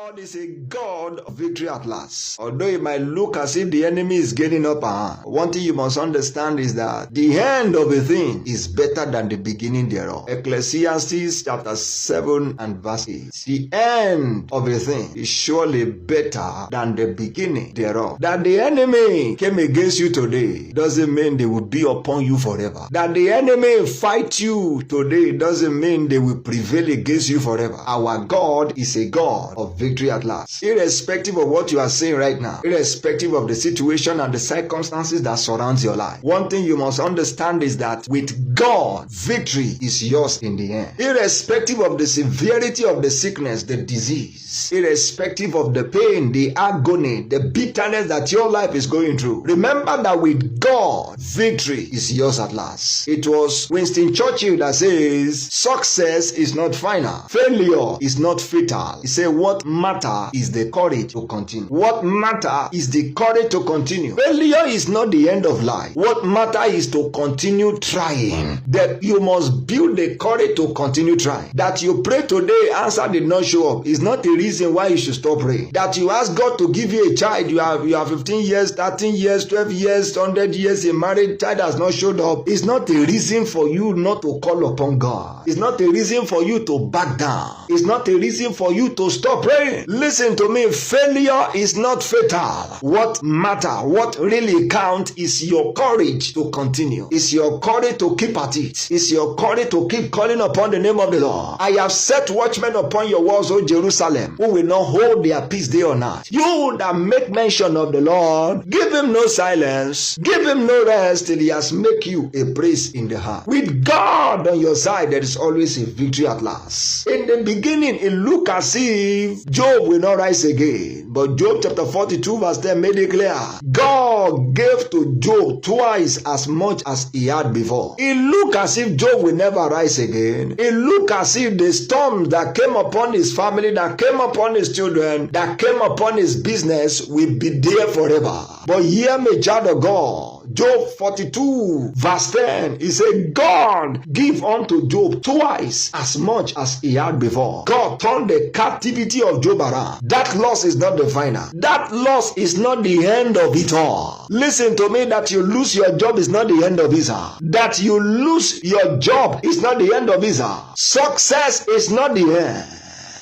God is a God of victory at last. Although it might look as if the enemy is getting upper hand, one thing you must understand is that the end of a thing is better than the beginning thereof. Ecclesiastes chapter 7 and verse 8. The end of a thing is surely better than the beginning thereof. That the enemy came against you today doesn't mean they will be upon you forever. That the enemy fight you today doesn't mean they will prevail against you forever. Our God is a God of victory at last. Irrespective of what you are saying right now, irrespective of the situation and the circumstances that surrounds your life, one thing you must understand is that with God, victory is yours in the end. Irrespective of the severity of the sickness, the disease, irrespective of the pain, the agony, the bitterness that your life is going through, remember that with God, victory is yours at last. It was Winston Churchill that says, success is not final, failure is not fatal. He said, what matter is the courage to continue. What matter is the courage to continue. Failure is not the end of life. What matter is to continue trying. That you must build the courage to continue trying. That you pray today, answer did not show up, is not a reason why you should stop praying. That you ask God to give you a child, you have 15 years, 13 years, 12 years, 100 years in marriage, child has not showed up, is not a reason for you not to call upon God. It's not a reason for you to back down. It's not a reason for you to stop praying. Listen to me, failure is not fatal. What matter, what really counts is your courage to continue. It's your courage to keep at it. It's your courage to keep calling upon the name of the Lord. I have set watchmen upon your walls, O Jerusalem, who will not hold their peace day or night. You that make mention of the Lord, give him no silence, give him no rest till he has made you a praise in the heart. With God on your side, there is always a victory at last. In the beginning, it looked as if Job will not rise again. But Job chapter 42 verse 10 made it clear. God gave to Job twice as much as he had before. It looked as if Job will never rise again. It looked as if the storms that came upon his family, that came upon his children, that came upon his business will be there forever. But hear me, child of God. Job 42 verse 10, he said, God give unto Job twice as much as he had before. God turned the captivity of Job around. That loss is not the final. That loss is not the end of it all. Listen to me, that you lose your job is not the end of it all. That you lose your job is not the end of it all. Success is not the end.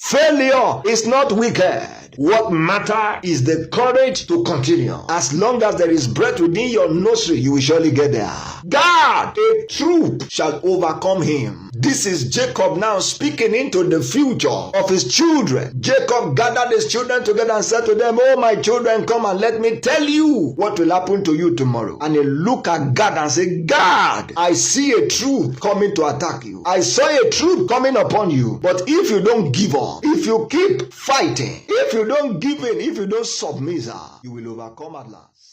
Failure is not wicked. What matter is the courage to continue. As long as there is breath within your nostril, you will surely get there. God, a truth shall overcome him. This is Jacob now speaking into the future of his children. Jacob gathered his children together and said to them, oh my children, come and let me tell you what will happen to you tomorrow. And he looked at God and said, God, I see a truth coming to attack you. I saw a truth coming upon you. But if you don't give up, if you keep fighting, if you don't give in, if you don't submit, you will overcome at last.